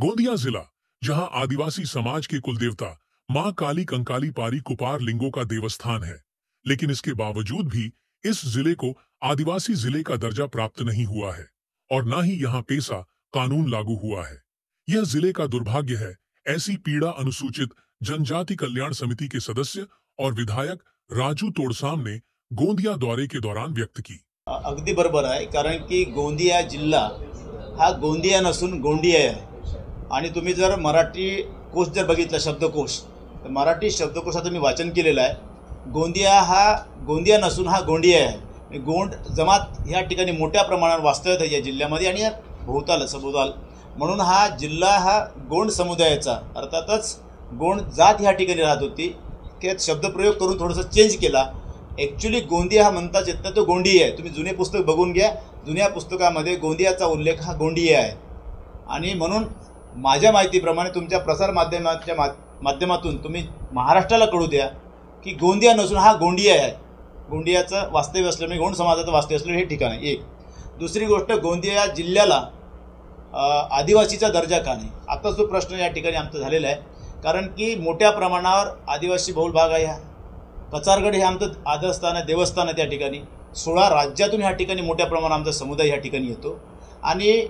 गोंदिया जिला, जहां आदिवासी समाज के कुलदेवता मां काली कंकाली पारी कुपार लिंगों का देवस्थान है, लेकिन इसके बावजूद भी इस जिले को आदिवासी जिले का दर्जा प्राप्त नहीं हुआ है और न ही यहां पेसा कानून लागू हुआ है। यह जिले का दुर्भाग्य है। ऐसी पीड़ा अनुसूचित जनजाति कल्याण समिति के सदस्य और विधायक राजू तोड़साम ने गोंदिया दौरे के दौरान व्यक्त की। अगदी बरोबर आहे, कारण की गोंदिया जिल्हा हा गोंदिया नसून गोंडिया आहे। आणि तुम्ही जर मराठी कोश जर बघितला, शब्दकोश, तर मराठी शब्दकोशाचं मी वाचन केलेलं आहे। गोंदिया नसून हा गोंडिया आहे। गोंड जमात ह्या ठिकाणी मोठ्या प्रमाणावर वास्तव्यात आहे या जिल्ह्यामध्ये आणि भोवताल सभोवताल, म्हणून हा जिल्हा हा गोंड समुदायाचा, अर्थातच गोंड जात ह्या ठिकाणी राहत होती। त्यात शब्दप्रयोग करून थोडंसं चेंज केला। ॲक्च्युली गोंदिया हा म्हणताच येत नाही, तो गोंडिया आहे। तुम्ही जुने पुस्तक बघून घ्या, जुन्या पुस्तकामध्ये गोंदियाचा उल्लेख हा गोंडिया आहे। आणि म्हणून माझ्या माहितीप्रमाणे तुमच्या प्रसार माध्यमाच्या माध्यमातून तुम्ही महाराष्ट्राला कळू द्या की गोंदिया नसून हा गोंडिया आहे। गोंडियाचं वास्तव्य असल्यामुळे, गोंड समाजाचं वास्तव्य असल्यामुळे हे ठिकाण आहे। एक दुसरी गोष्ट, गोंदिया जिल्ह्याला आदिवासीचा दर्जा का नाही, आता जो प्रश्न या ठिकाणी आमचा झालेला आहे। कारण की मोठ्या प्रमाणावर आदिवासी बहुल भाग आहे। कचारगड हे आमचं आदरस्थान आहे, देवस्थान आहे। त्या ठिकाणी 16 राज्यातून ह्या ठिकाणी मोठ्या प्रमाणात आमचा समुदाय ह्या ठिकाणी येतो आणि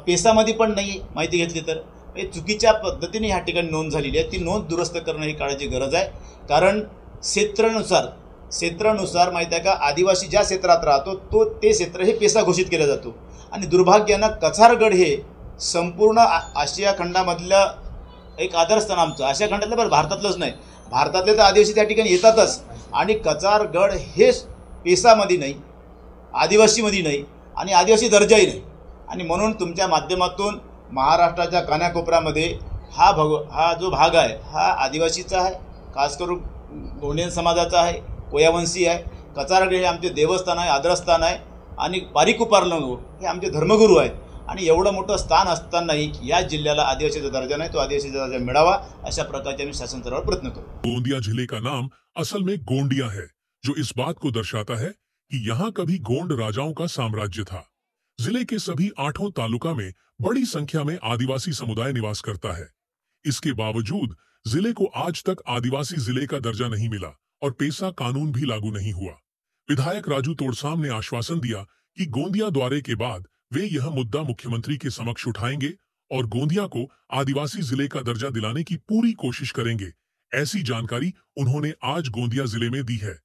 पेसामध्ये पण नाही माहिती घेतली तर हे चुकीच्या पद्धतीने ह्या ठिकाणी नोंद झालेली आहे। ती नोंद दुरुस्त करणं ही काळाची गरज आहे। कारण क्षेत्रानुसार माहिती आहे का, आदिवासी ज्या क्षेत्रात राहतो ते क्षेत्र हे पेसा घोषित केलं जातो। आणि दुर्भाग्यानं कचारगड हे संपूर्ण आशिया खंडामधलं एक आदरस्थान आमचं, आशिया खंडातलं, बरं भारतातलंच नाही, भारतातले तर आदिवासी त्या ठिकाणी येतातच। आणि कचारगड हे पेसामध्ये नाही, आदिवासीमध्ये नाही आणि आदिवासी दर्जाही नाही। आणि म्हणून तुमच्या माध्यमातून महाराष्ट्राच्या कानाकोपऱ्यामध्ये हा जो भाग आहे हा आदिवासीचा आहे, खास करून गोंडियन समाजाचा आहे, कोयावंशी आहे। कचारगड हे आमचे देवस्थान आहे, आदरस्थान आहे आणि पारिकुपार लिंगो हे आमचे धर्मगुरू आहेत। आणि एवढं मोठं स्थान असतानाही या जिल्ह्याला आदिवासीचा दर्जा नाही, तो आदिवासीचा दर्जा मिळावा अशा प्रकारचे आम्ही शासन स्तरावर प्रयत्न करू। गोंदिया जिले का नाम असल में गोंडिया है, जो इस बात को दर्शाता है कि यहाँ कभी गोंड राजाओं का साम्राज्य था। जिले के सभी 8 तालुका में बड़ी संख्या में आदिवासी समुदाय निवास करता है। इसके बावजूद जिले को आज तक आदिवासी जिले का दर्जा नहीं मिला और पेसा कानून भी लागू नहीं हुआ। विधायक राजू तोड़साम ने आश्वासन दिया कि गोंदिया दौरे के बाद वे यह मुद्दा मुख्यमंत्री के समक्ष उठाएंगे और गोंदिया को आदिवासी जिले का दर्जा दिलाने की पूरी कोशिश करेंगे। ऐसी जानकारी उन्होंने आज गोंदिया जिले में दी है।